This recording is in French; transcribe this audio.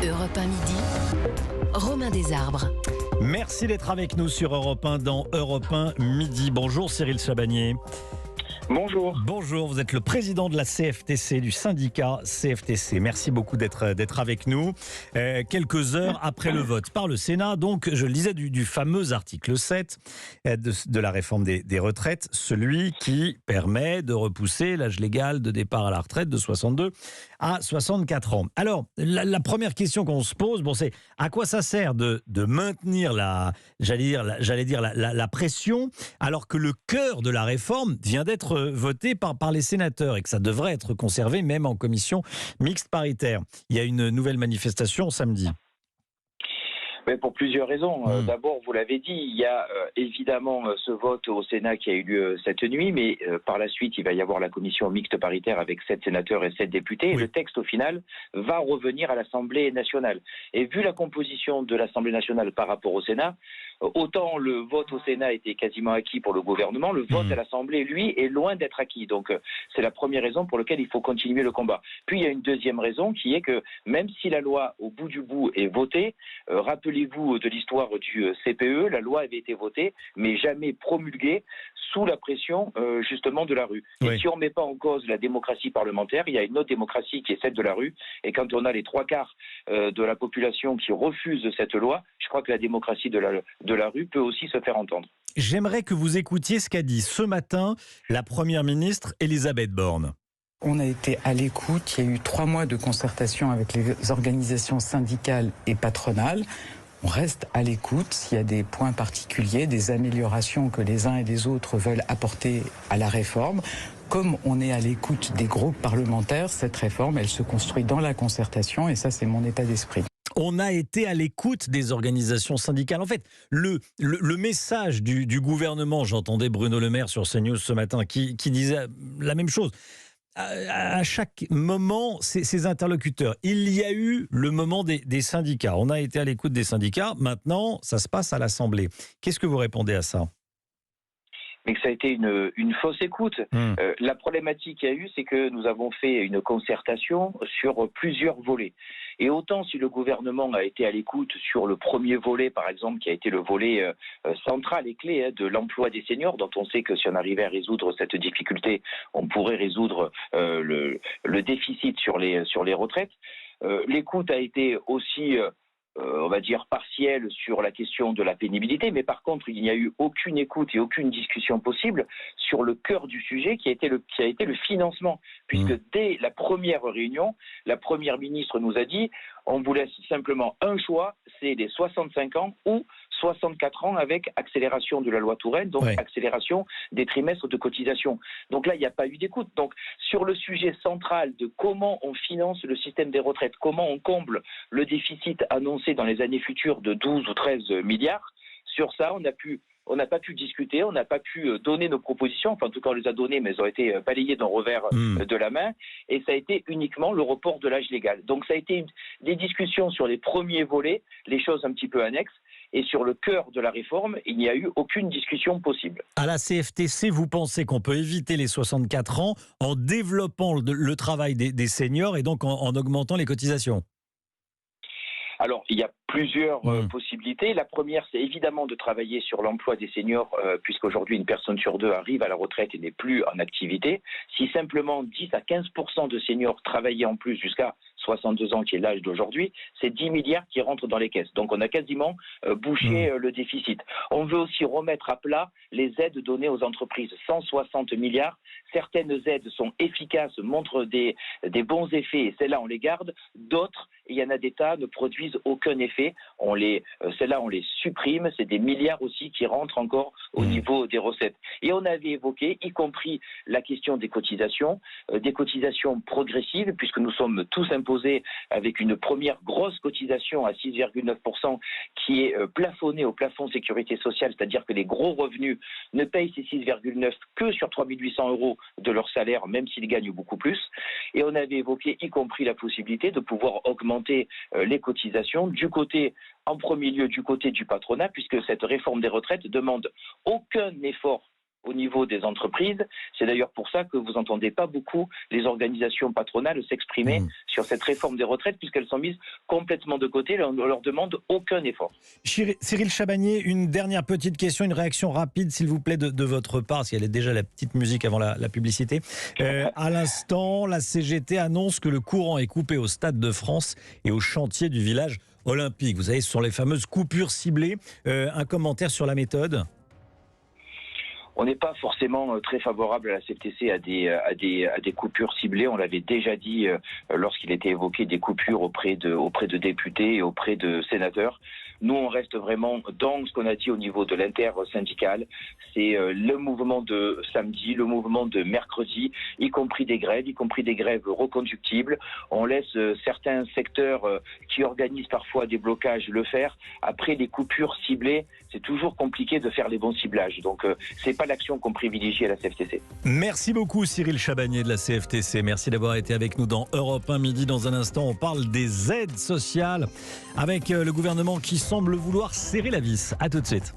Europe 1 midi, Romain Desarbres. Merci d'être avec nous sur Europe 1 dans Europe 1 midi. Bonjour Cyril Chabagnier. Bonjour. Bonjour, vous êtes le président de la CFTC, du syndicat CFTC. Merci beaucoup d'être avec nous. Quelques heures après le vote par le Sénat, donc je le disais du fameux article 7 de la réforme des retraites, celui qui permet de repousser l'âge légal de départ à la retraite de 62 à 64 ans. Alors, la première question qu'on se pose, c'est à quoi ça sert de maintenir la pression alors que le cœur de la réforme vient d'être voté par les sénateurs et que ça devrait être conservé même en commission mixte paritaire. Il y a une nouvelle manifestation samedi. Mais pour plusieurs raisons. D'abord, vous l'avez dit, il y a évidemment ce vote au Sénat qui a eu lieu cette nuit, mais par la suite, il va y avoir la commission mixte paritaire avec 7 sénateurs et 7 députés. Oui. Et le texte, au final, va revenir à l'Assemblée nationale. Et vu la composition de l'Assemblée nationale par rapport au Sénat, autant le vote au Sénat était quasiment acquis pour le gouvernement, le vote à l'Assemblée, lui, est loin d'être acquis. Donc, c'est la première raison pour laquelle il faut continuer le combat. Puis, il y a une deuxième raison qui est que même si la loi, au bout du bout, est votée, rappelez-vous de l'histoire du CPE, la loi avait été votée, mais jamais promulguée sous la pression justement de la rue. Oui. Et si on ne met pas en cause la démocratie parlementaire, il y a une autre démocratie qui est celle de la rue. Et quand on a les 3/4 de la population qui refuse cette loi, je crois que la démocratie de la rue peut aussi se faire entendre. J'aimerais que vous écoutiez ce qu'a dit ce matin la Première ministre Elisabeth Borne. On a été à l'écoute, il y a eu 3 mois de concertation avec les organisations syndicales et patronales. On reste à l'écoute s'il y a des points particuliers, des améliorations que les uns et les autres veulent apporter à la réforme. Comme on est à l'écoute des groupes parlementaires, cette réforme, elle se construit dans la concertation et ça, c'est mon état d'esprit. On a été à l'écoute des organisations syndicales. En fait, le message du gouvernement, j'entendais Bruno Le Maire sur CNews ce matin qui disait la même chose. À chaque moment, ces interlocuteurs, il y a eu le moment des syndicats. On a été à l'écoute des syndicats. Maintenant, ça se passe à l'Assemblée. Qu'est-ce que vous répondez à ça ? Mais que ça a été une fausse écoute. La problématique qu'il y a eu, c'est que nous avons fait une concertation sur plusieurs volets. Et autant si le gouvernement a été à l'écoute sur le premier volet, par exemple, qui a été le volet central et clé de l'emploi des seniors, dont on sait que si on arrivait à résoudre cette difficulté, on pourrait résoudre le déficit sur les retraites. L'écoute a été aussi... on va dire partielle sur la question de la pénibilité, mais par contre, il n'y a eu aucune écoute et aucune discussion possible sur le cœur du sujet qui a été le financement. Puisque dès la première réunion, la première ministre nous a dit on vous laisse simplement un choix, c'est les 65 ans ou 64 ans avec accélération de la loi Touraine, donc accélération des trimestres de cotisation. Donc là, il n'y a pas eu d'écoute. Donc sur le sujet central de comment on finance le système des retraites, comment on comble le déficit annoncé dans les années futures de 12 ou 13 milliards, sur ça, on n'a pas pu discuter, on n'a pas pu donner nos propositions, enfin en tout cas on les a données, mais elles ont été balayées d'un revers de la main, et ça a été uniquement le report de l'âge légal. Donc ça a été des discussions sur les premiers volets, les choses un petit peu annexes, et sur le cœur de la réforme, il n'y a eu aucune discussion possible. À la CFTC, vous pensez qu'on peut éviter les 64 ans en développant le travail des seniors et donc en augmentant les cotisations ? Alors, il y a plusieurs possibilités. La première, c'est évidemment de travailler sur l'emploi des seniors, puisqu'aujourd'hui, une personne sur 2 arrive à la retraite et n'est plus en activité. Si simplement 10 à 15% de seniors travaillaient en plus jusqu'à 62 ans, qui est l'âge d'aujourd'hui, c'est 10 milliards qui rentrent dans les caisses. Donc on a quasiment bouché le déficit. On veut aussi remettre à plat les aides données aux entreprises. 160 milliards. Certaines aides sont efficaces, montrent des bons effets et celles-là on les garde. D'autres, il y en a des tas, ne produisent aucun effet. Celles-là on les supprime. C'est des milliards aussi qui rentrent encore au niveau des recettes. Et on avait évoqué, y compris la question des cotisations progressives, puisque nous sommes tous imposés avec une première grosse cotisation à 6,9% qui est plafonnée au plafond sécurité sociale, c'est-à-dire que les gros revenus ne payent ces 6,9 que sur 3 800 € de leur salaire, même s'ils gagnent beaucoup plus. Et on avait évoqué, y compris la possibilité de pouvoir augmenter les cotisations en premier lieu du côté du patronat, puisque cette réforme des retraites demande aucun effort au niveau des entreprises. C'est d'ailleurs pour ça que vous n'entendez pas beaucoup les organisations patronales s'exprimer sur cette réforme des retraites, puisqu'elles sont mises complètement de côté. On ne leur demande aucun effort. Cyril Chabagnier, une dernière petite question, une réaction rapide, s'il vous plaît, de votre part, parce qu'il y a déjà la petite musique avant la publicité. À l'instant, la CGT annonce que le courant est coupé au Stade de France et au chantier du village olympique. Vous savez, ce sont les fameuses coupures ciblées. Un commentaire sur la méthode ? On n'est pas forcément très favorable à la CFTC à des coupures ciblées. On l'avait déjà dit lorsqu'il était évoqué des coupures auprès de députés et auprès de sénateurs. Nous, on reste vraiment dans ce qu'on a dit au niveau de l'inter-syndical. C'est le mouvement de samedi, le mouvement de mercredi, y compris des grèves reconductibles. On laisse certains secteurs qui organisent parfois des blocages le faire. Après, les coupures ciblées, c'est toujours compliqué de faire les bons ciblages. Donc, c'est pas l'action qu'on privilégie à la CFTC. Merci beaucoup Cyril Chabagnier de la CFTC. Merci d'avoir été avec nous dans Europe 1 Midi. Dans un instant, on parle des aides sociales avec le gouvernement qui semble vouloir serrer la vis. À tout de suite.